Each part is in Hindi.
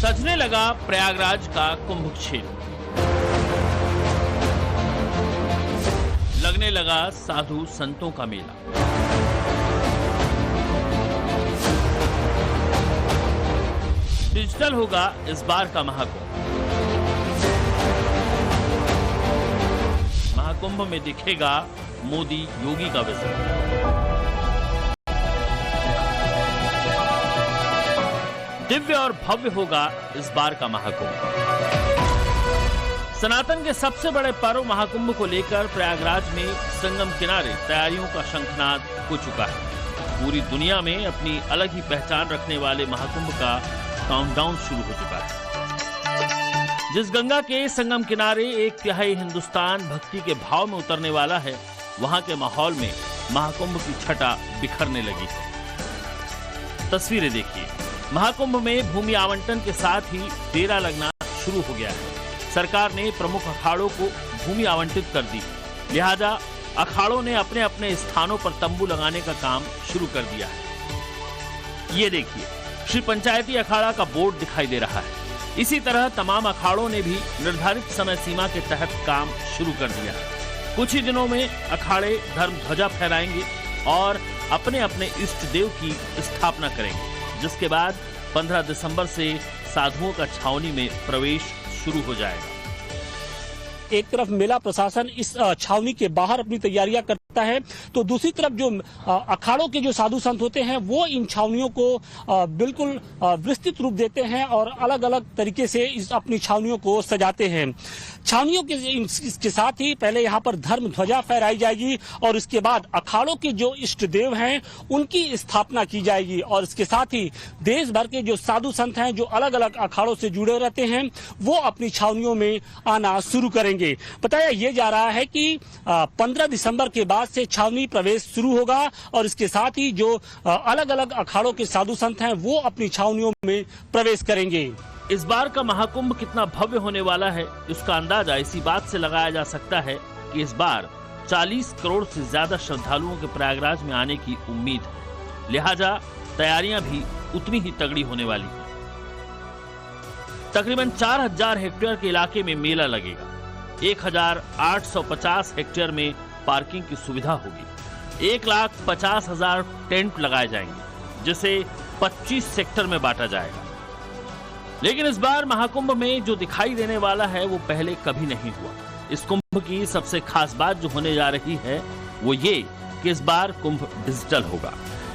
सजने लगा प्रयागराज का कुंभ क्षेत्र, लगने लगा साधु संतों का मेला। डिजिटल होगा इस बार का महाकुंभ। महाकुंभ में दिखेगा मोदी योगी का विजन। दिव्य और भव्य होगा इस बार का महाकुंभ। सनातन के सबसे बड़े पर्व महाकुंभ को लेकर प्रयागराज में संगम किनारे तैयारियों का शंखनाद हो चुका है। पूरी दुनिया में अपनी अलग ही पहचान रखने वाले महाकुंभ का काउंटडाउन शुरू हो चुका है। जिस गंगा के संगम किनारे 1/3 हिंदुस्तान भक्ति के भाव में उतरने वाला है, वहां के माहौल में महाकुंभ की छटा बिखरने लगी है। तस्वीरें देखिए। महाकुंभ में भूमि आवंटन के साथ ही डेरा लगना शुरू हो गया है। सरकार ने प्रमुख अखाड़ों को भूमि आवंटित कर दी, लिहाजा अखाड़ों ने अपने अपने स्थानों पर तंबू लगाने का काम शुरू कर दिया है। ये देखिए, श्री पंचायती अखाड़ा का बोर्ड दिखाई दे रहा है। इसी तरह तमाम अखाड़ों ने भी निर्धारित समय सीमा के तहत काम शुरू कर दिया है। कुछ ही दिनों में अखाड़े धर्म ध्वजा फहराएंगे और अपने अपने इष्ट देव की स्थापना करेंगे, जिसके बाद 15 दिसंबर से साधुओं का छावनी में प्रवेश शुरू हो जाएगा। एक तरफ मेला प्रशासन इस छावनी के बाहर अपनी तैयारियां करता है, तो दूसरी तरफ जो अखाड़ों के जो साधु संत होते हैं वो इन छावनियों को बिल्कुल विस्तृत रूप देते हैं और अलग अलग तरीके से अपनी छावनियों को सजाते हैं। छावनियों के इसके साथ ही पहले यहाँ पर धर्म ध्वजा फहराई जाएगी और इसके बाद अखाड़ों के जो इष्ट देव हैं उनकी स्थापना की जाएगी और इसके साथ ही देश भर के जो साधु संत हैं जो अलग अलग अखाड़ों से जुड़े रहते हैं वो अपनी छावनियों में आना शुरू करेंगे। बताया ये जा रहा है कि 15 दिसंबर के बाद से छावनी प्रवेश शुरू होगा और इसके साथ ही जो अलग अलग अखाड़ों के साधु संत हैं वो अपनी छावनियों में प्रवेश करेंगे। इस बार का महाकुंभ कितना भव्य होने वाला है, इसका अंदाजा इसी बात से लगाया जा सकता है कि इस बार 40 करोड़ से ज्यादा श्रद्धालुओं के प्रयागराज में आने की उम्मीद है, लिहाजा तैयारियां भी उतनी ही तगड़ी होने वाली है। तकरीबन 4000 हेक्टेयर के इलाके में मेला लगेगा। 1850 हेक्टेयर में पार्किंग की सुविधा होगी। 1,50,000 टेंट लगाए जाएंगे, जिसे 25 सेक्टर में बांटा जाएगा। लेकिन इस बार महाकुंभ में जो दिखाई देने वाला है वो पहले कभी नहीं हुआ। इस कुंभ की सबसे खास बात जो होने जा रही है वो ये कि इस बार कुंभ डिजिटल होगा।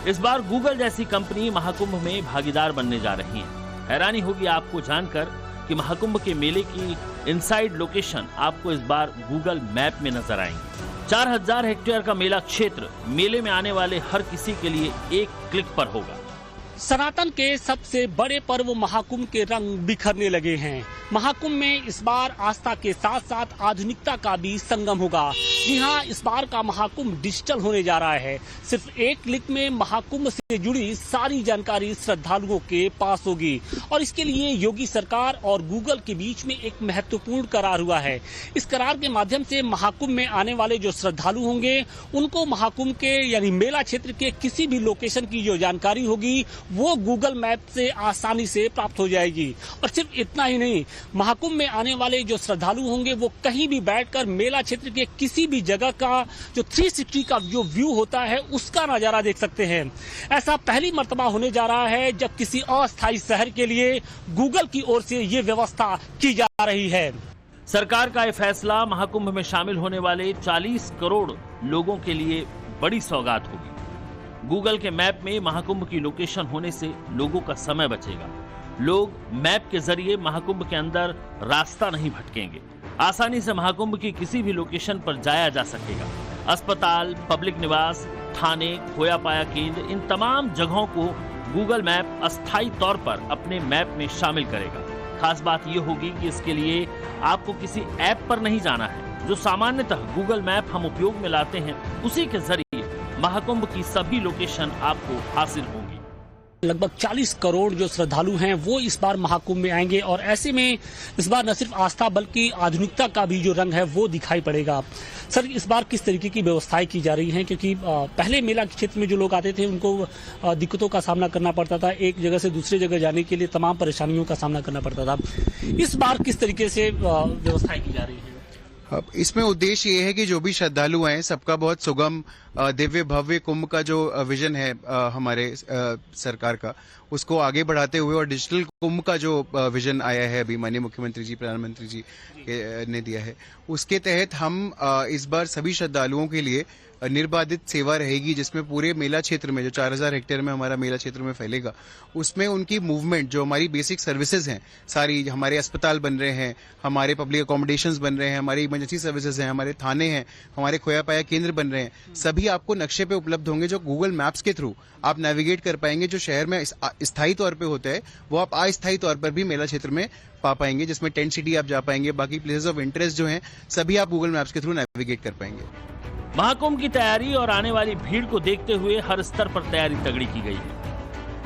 इस बार गूगल जैसी कंपनी महाकुंभ में भागीदार बनने जा रही है। हैरानी होगी आपको जानकर कि महाकुंभ के मेले की इनसाइड लोकेशन आपको इस बार गूगल मैप में नजर आएंगी। 4000 हेक्टेयर का मेला क्षेत्र मेले में आने वाले हर किसी के लिए एक क्लिक पर होगा। सनातन के सबसे बड़े पर्व महाकुंभ के रंग बिखरने लगे हैं। महाकुंभ में इस बार आस्था के साथ साथ आधुनिकता का भी संगम होगा। जी हाँ, इस बार का महाकुंभ डिजिटल होने जा रहा है। सिर्फ एक क्लिक में महाकुंभ से जुड़ी सारी जानकारी श्रद्धालुओं के पास होगी और इसके लिए योगी सरकार और गूगल के बीच में एक महत्वपूर्ण करार हुआ है। इस करार के माध्यम से महाकुंभ में आने वाले जो श्रद्धालु होंगे उनको महाकुंभ के यानी मेला क्षेत्र के किसी भी लोकेशन की जो जानकारी होगी वो गूगल मैप से आसानी से प्राप्त हो जाएगी। और सिर्फ इतना ही नहीं, महाकुंभ में आने वाले जो श्रद्धालु होंगे वो कहीं भी बैठकर मेला क्षेत्र के किसी भी जगह का जो 360 का जो व्यू होता है उसका नजारा देख सकते हैं। ऐसा पहली मर्तबा होने जा रहा है जब किसी अस्थायी शहर के लिए गूगल की ओर से ये व्यवस्था की जा रही है। सरकार का यह फैसला महाकुंभ में शामिल होने वाले 40 करोड़ लोगों के लिए बड़ी सौगात होगी। गूगल के मैप में महाकुंभ की लोकेशन होने से लोगों का समय बचेगा। लोग मैप के जरिए महाकुंभ के अंदर रास्ता नहीं भटकेंगे। आसानी से महाकुंभ की किसी भी लोकेशन पर जाया जा सकेगा। अस्पताल, पब्लिक निवास, थाने, खोया पाया केंद्र, इन तमाम जगहों को गूगल मैप अस्थायी तौर पर अपने मैप में शामिल करेगा। खास बात यह होगी कि इसके लिए आपको किसी ऐप पर नहीं जाना है। जो सामान्यतः गूगल मैप हम उपयोग में लाते हैं, उसी के जरिए महाकुंभ की सभी लोकेशन आपको हासिल होंगी। लगभग 40 करोड़ जो श्रद्धालु हैं वो इस बार महाकुंभ में आएंगे और ऐसे में इस बार न सिर्फ आस्था बल्कि आधुनिकता का भी जो रंग है वो दिखाई पड़ेगा। सर, इस बार किस तरीके की व्यवस्थाएं की जा रही हैं, क्योंकि पहले मेला क्षेत्र में जो लोग आते थे उनको दिक्कतों का सामना करना पड़ता था, एक जगह से दूसरी जगह जाने के लिए तमाम परेशानियों का सामना करना पड़ता था। इस बार किस तरीके से व्यवस्थाएं की जा रही हैं? इसमें उद्देश्य ये है कि जो भी श्रद्धालु हैं सबका बहुत सुगम दिव्य भव्य कुंभ का जो विजन है हमारे सरकार का, उसको आगे बढ़ाते हुए और डिजिटल कुंभ का जो विजन आया है अभी माननीय मुख्यमंत्री जी प्रधानमंत्री जी ने दिया है, उसके तहत हम इस बार सभी श्रद्धालुओं के लिए निर्बाधित सेवा रहेगी, जिसमें पूरे मेला क्षेत्र में जो 4000 हेक्टेयर में हमारा मेला क्षेत्र में फैलेगा, उसमें उनकी मूवमेंट जो हमारी बेसिक सर्विसेज हैं सारी, हमारे अस्पताल बन रहे हैं, हमारे पब्लिक अकोमोडेशंस बन रहे हैं, हमारी इमरजेंसी सर्विसेज हैं, हमारे थाने हैं, हमारे खोया पाया केंद्र बन रहे हैं, सभी आपको नक्शे पे उपलब्ध होंगे जो गूगल मैप्स के थ्रू आप नेविगेट कर पाएंगे। जो शहर में स्थायी तौर पे होता है वो आप अस्थायी तौर पर भी मेला क्षेत्र में पा पाएंगे, जिसमें टेंट सिटी आप जा पाएंगे, बाकी प्लेसेस ऑफ इंटरेस्ट जो हैं सभी आप गूगल मैप्स के थ्रू नेविगेट कर पाएंगे। महाकुंभ की तैयारी और आने वाली भीड़ को देखते हुए हर स्तर पर तैयारी तगड़ी की गई है।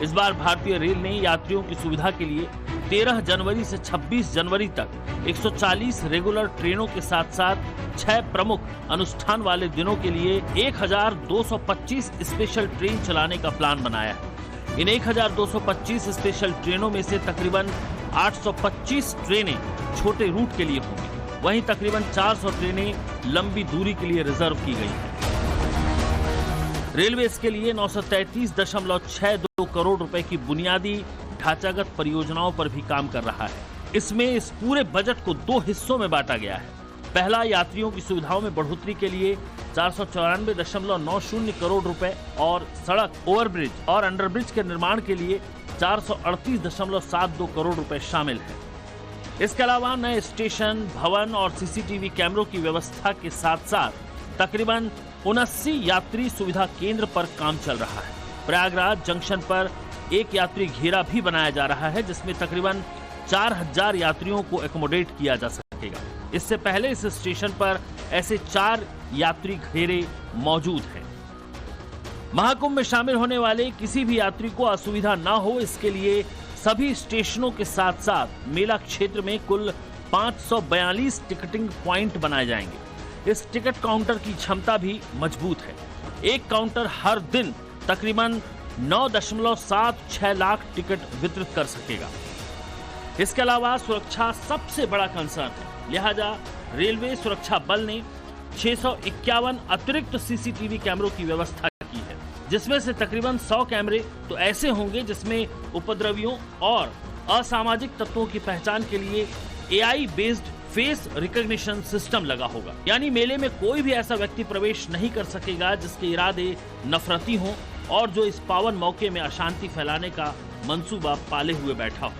इस बार भारतीय रेल ने यात्रियों की सुविधा के लिए 13 जनवरी से 26 जनवरी तक 140 रेगुलर ट्रेनों के साथ साथ 6 प्रमुख अनुष्ठान वाले दिनों के लिए 1225 स्पेशल ट्रेन चलाने का प्लान बनाया है। इन 1225 स्पेशल ट्रेनों में से तकरीबन 825 ट्रेनें छोटे रूट के लिए होंगी, वहीं तकरीबन 400 ट्रेनें लंबी दूरी के लिए रिजर्व की गई हैं। रेलवे इसके लिए 933.62 करोड़ रुपए की बुनियादी ढांचागत परियोजनाओं पर भी काम कर रहा है। इसमें इस पूरे बजट को 2 हिस्सों में बांटा गया है। पहला, यात्रियों की सुविधाओं में बढ़ोतरी के लिए 494.90 करोड़ रुपए और सड़क, ओवरब्रिज और अंडरब्रिज के निर्माण के लिए 438.72 करोड़ रुपए शामिल है। इसके अलावा नए स्टेशन, भवन और सीसीटीवी कैमरों की व्यवस्था के साथ साथ तकरीबन 79 यात्री सुविधा केंद्र पर काम चल रहा है। प्रयागराज जंक्शन पर एक यात्री घेरा भी बनाया जा रहा है, जिसमें तकरीबन 4000 यात्रियों को एकोमोडेट किया जा सकेगा। इससे पहले इस स्टेशन पर ऐसे 4 यात्री घेरे मौजूद हैं। महाकुंभ में शामिल होने वाले किसी भी यात्री को असुविधा न हो, इसके लिए सभी स्टेशनों के साथ साथ मेला क्षेत्र में कुल 542 टिकटिंग पॉइंट बनाए जाएंगे। इस टिकट काउंटर की क्षमता भी मजबूत है। एक काउंटर हर दिन तकरीबन 9.76 लाख टिकट वितरित कर सकेगा। इसके अलावा सुरक्षा सबसे बड़ा कंसर्न है, लिहाजा रेलवे सुरक्षा बल ने 651 अतिरिक्त सीसीटीवी कैमरों की व्यवस्था की है, जिसमें से तकरीबन 100 कैमरे तो ऐसे होंगे जिसमें उपद्रवियों और असामाजिक तत्वों की पहचान के लिए AI based face recognition system लगा होगा। यानी मेले में कोई भी ऐसा व्यक्ति प्रवेश नहीं कर सकेगा जिसके इरादे नफरती हों और जो इस पावन मौके में अशांति फैलाने का मंसूबा पाले हुए बैठा हो।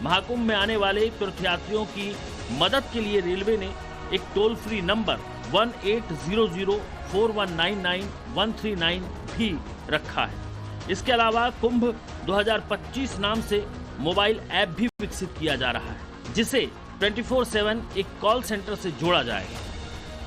महाकुंभ में आने वाले तीर्थयात्रियों की मदद के लिए रेलवे ने एक टोल फ्री नंबर 18004199 भी रखा है। इसके अलावा कुंभ 2025 नाम से मोबाइल ऐप भी विकसित किया जा रहा है, जिसे 24/7 एक कॉल सेंटर से जोड़ा जाएगा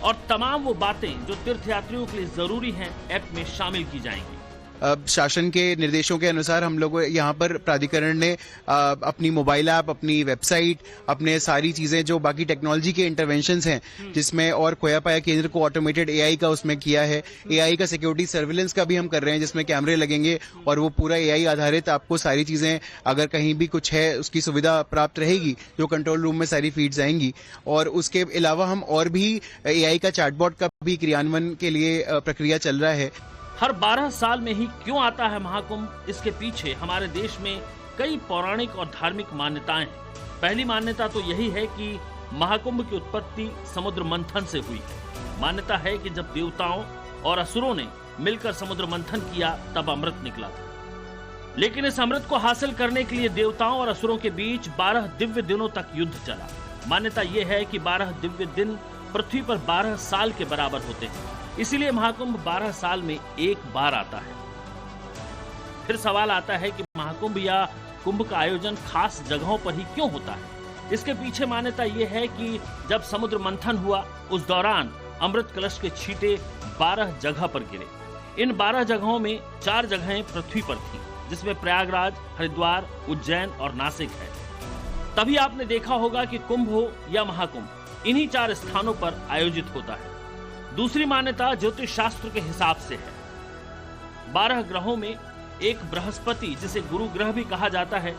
और तमाम वो बातें जो तीर्थयात्रियों के लिए जरूरी हैं ऐप में शामिल की जाएंगी। अब शासन के निर्देशों के अनुसार हम लोग यहाँ पर प्राधिकरण ने अपनी मोबाइल ऐप, अपनी वेबसाइट, अपने सारी चीजें जो बाकी टेक्नोलॉजी के इंटरवेंशंस हैं, जिसमें और खोया पाया केंद्र को ऑटोमेटेड AI का उसमें किया है। AI का सिक्योरिटी सर्विलेंस का भी हम कर रहे हैं, जिसमें कैमरे लगेंगे और वो पूरा AI आधारित आपको सारी चीजें अगर कहीं भी कुछ है उसकी सुविधा प्राप्त रहेगी, जो कंट्रोल रूम में सारी फीड्स आएंगी। और उसके अलावा हम और भी AI का चैटबॉट का भी क्रियान्वयन के लिए प्रक्रिया चल रहा है। हर 12 साल में ही क्यों आता है महाकुंभ, इसके पीछे हमारे देश में कई पौराणिक और धार्मिक मान्यताएं हैं। पहली मान्यता तो यही है कि महाकुंभ की उत्पत्ति समुद्र मंथन से हुई। मान्यता है कि जब देवताओं और असुरों ने मिलकर समुद्र मंथन किया तब अमृत निकला था। लेकिन इस अमृत को हासिल करने के लिए देवताओं और असुरों के बीच 12 दिव्य दिनों तक युद्ध चला। मान्यता यह है कि 12 दिव्य दिन पृथ्वी पर 12 साल के बराबर होते हैं, इसीलिए महाकुंभ 12 साल में एक बार आता है। फिर सवाल आता है कि महाकुंभ या कुंभ का आयोजन खास जगहों पर ही क्यों होता है। इसके पीछे मान्यता यह है कि जब समुद्र मंथन हुआ उस दौरान अमृत कलश के छींटे 12 जगह पर गिरे। इन 12 जगहों में 4 जगहें पृथ्वी पर थीं जिसमें प्रयागराज, हरिद्वार, उज्जैन और नासिक है। तभी आपने देखा होगा कि कुंभ हो या महाकुंभ, इन्हीं 4 स्थानों पर आयोजित होता है। दूसरी मान्यता ज्योतिष शास्त्र के हिसाब से है। 12 ग्रहों में एक बृहस्पति, जिसे गुरु ग्रह भी कहा जाता है,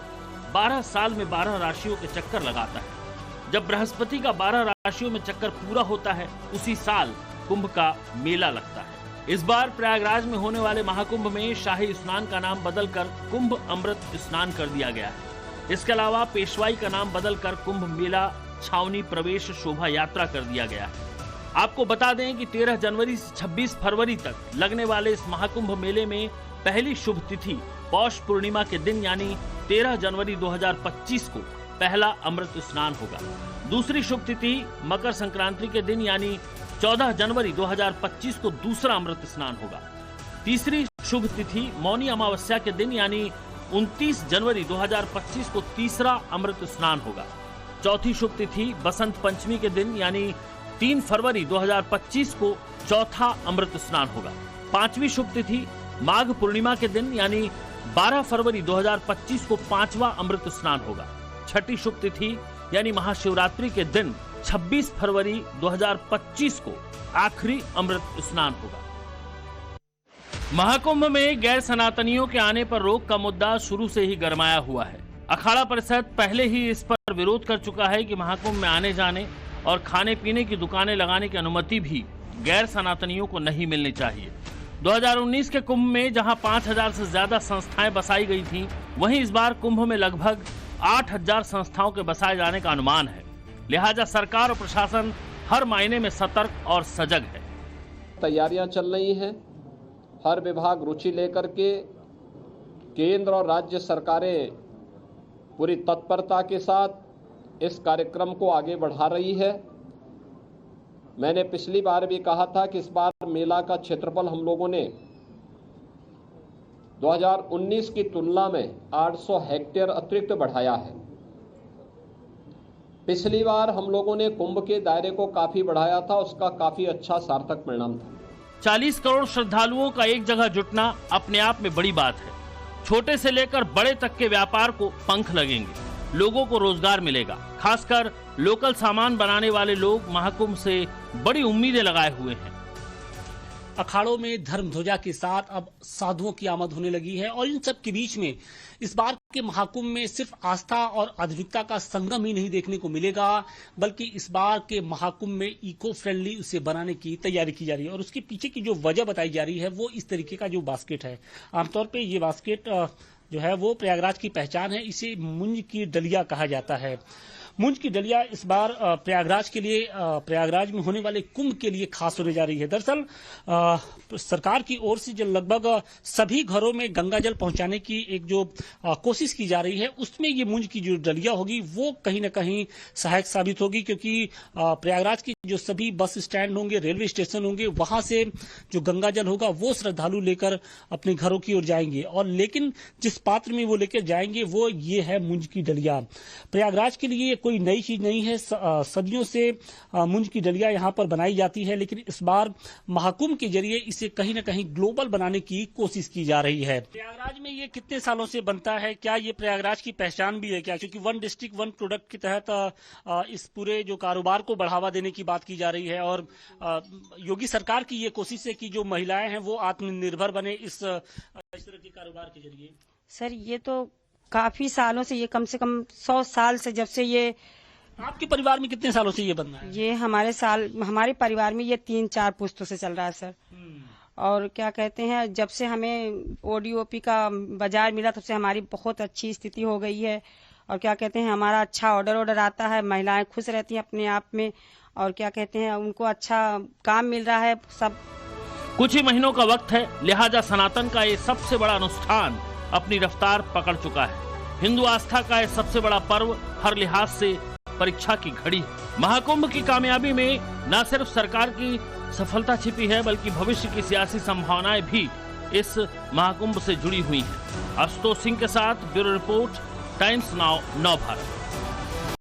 12 साल में 12 राशियों के चक्कर लगाता है। जब बृहस्पति का 12 राशियों में चक्कर पूरा होता है, उसी साल कुंभ का मेला लगता है। इस बार प्रयागराज में होने वाले महाकुंभ में शाही स्नान का नाम बदलकर कुंभ अमृत स्नान कर दिया गया है। इसके अलावा पेशवाई का नाम बदलकर कुंभ मेला छावनी प्रवेश शोभा यात्रा कर दिया गया है। आपको बता दें कि 13 जनवरी से 26 फरवरी तक लगने वाले इस महाकुंभ मेले में पहली शुभ तिथि पौष पूर्णिमा के दिन यानी 13 जनवरी 2025 को पहला अमृत स्नान होगा। दूसरी शुभ तिथि मकर संक्रांति के दिन यानी 14 जनवरी 2025 को दूसरा अमृत स्नान होगा। तीसरी शुभ तिथि मौनी अमावस्या के दिन यानी 29 जनवरी 2025 को तीसरा अमृत स्नान होगा। चौथी शुभ तिथि बसंत पंचमी के दिन यानी 3 फरवरी 2025 को चौथा अमृत स्नान होगा। पांचवी शुभ तिथि माघ पूर्णिमा के दिन यानी 12 फरवरी 2025 को पांचवा अमृत स्नान होगा। छठी शुभ तिथि यानी महाशिवरात्रि के दिन 26 फरवरी 2025 को आखिरी अमृत स्नान होगा। महाकुंभ में गैर सनातनियों के आने पर रोक का मुद्दा शुरू से ही गरमाया हुआ है। अखाड़ा परिषद पहले ही इस पर विरोध कर चुका है कि महाकुंभ में आने जाने और खाने पीने की दुकानें लगाने की अनुमति भी गैर सनातनियों को नहीं मिलनी चाहिए। 2019 के कुंभ में जहां 5000 से ज्यादा संस्थाएं बसाई गई थीं, वहीं इस बार कुंभ में लगभग 8000 संस्थाओं के बसाए जाने का अनुमान है। लिहाजा सरकार और प्रशासन हर मायने में सतर्क और सजग है। तैयारियां चल रही हैं। हर विभाग रुचि लेकर के केंद्र और राज्य सरकारें पूरी तत्परता के साथ इस कार्यक्रम को आगे बढ़ा रही है। मैंने पिछली बार भी कहा था कि इस बार मेला का क्षेत्रफल हम लोगों ने 2019 की तुलना में 800 हेक्टेयर अतिरिक्त बढ़ाया है। पिछली बार हम लोगों ने कुंभ के दायरे को काफी बढ़ाया था, उसका काफी अच्छा सार्थक परिणाम था। 40 करोड़ श्रद्धालुओं का एक जगह जुटना अपने आप में बड़ी बात है। छोटे से लेकर बड़े तक के व्यापार को पंख लगेंगे, लोगों को रोजगार मिलेगा। खासकर लोकल सामान बनाने वाले लोग महाकुंभ से बड़ी उम्मीदें लगाए हुए हैं। अखाड़ों में धर्म ध्वजा के साथ अब साधुओं की आमद होने लगी है और इन सब के बीच में इस बार के महाकुंभ में सिर्फ आस्था और आधुनिकता का संगम ही नहीं देखने को मिलेगा, बल्कि इस बार के महाकुंभ में इको फ्रेंडली उसे बनाने की तैयारी की जा रही है। और उसके पीछे की जो वजह बताई जा रही है वो इस तरीके का जो बास्केट है। आमतौर पर ये बास्केट जो है वो प्रयागराज की पहचान है। इसे मुंज की डलिया कहा जाता है। मुंज की डलिया इस बार प्रयागराज के लिए, प्रयागराज में होने वाले कुंभ के लिए खास होने जा रही है। दरअसल सरकार की ओर से जो लगभग सभी घरों में गंगा जल पहुंचाने की एक जो कोशिश की जा रही है, उसमें ये मुंज की जो डलिया होगी वो कहीं ना कहीं सहायक साबित होगी, क्योंकि प्रयागराज के जो सभी बस स्टैंड होंगे, रेलवे स्टेशन होंगे, वहां से जो गंगा जल होगा वो श्रद्धालु लेकर अपने घरों की ओर जाएंगे। और लेकिन जिस पात्र में वो लेकर जाएंगे वो ये है मुंज की डलिया। प्रयागराज के लिए कोई नई चीज नहीं है, सदियों से मुंज की डलिया यहाँ पर बनाई जाती है, लेकिन इस बार महाकुंभ के जरिए इसे कहीं ना कहीं ग्लोबल बनाने की कोशिश की जा रही है। प्रयागराज में ये कितने सालों से बनता है? क्या ये प्रयागराज की पहचान भी है क्या? क्योंकि वन डिस्ट्रिक्ट वन प्रोडक्ट के तहत इस पूरे जो कारोबार को बढ़ावा देने की बात की जा रही है और योगी सरकार की ये कोशिश है कि जो महिलाएं हैं वो आत्मनिर्भर बने इस तरह के कारोबार के जरिए। सर ये तो काफी सालों से, ये कम से कम 100 साल से, जब से ये आपके परिवार में कितने सालों से ये बन रहा है? ये हमारे परिवार में ये 3-4 पुश्तों से चल रहा है सर। और क्या कहते हैं, जब से हमें ओडीओपी का बाजार मिला तब से हमारी बहुत अच्छी स्थिति हो गई है। और क्या कहते हैं, हमारा अच्छा ऑर्डर आता है, महिलाएं खुश रहती हैं अपने आप में, और क्या कहते हैं उनको अच्छा काम मिल रहा है। सब कुछ ही महीनों का वक्त है, लिहाजा सनातन का ये सबसे बड़ा अनुष्ठान अपनी रफ्तार पकड़ चुका है। हिंदू आस्था का ये सबसे बड़ा पर्व हर लिहाज से परीक्षा की घड़ी। महाकुंभ की कामयाबी में न सिर्फ सरकार की सफलता छिपी है, बल्कि भविष्य की सियासी संभावनाएं भी इस महाकुंभ से जुड़ी हुई हैं। आशुतोष सिंह के साथ ब्यूरो रिपोर्ट, टाइम्स नाउ, नव भारत।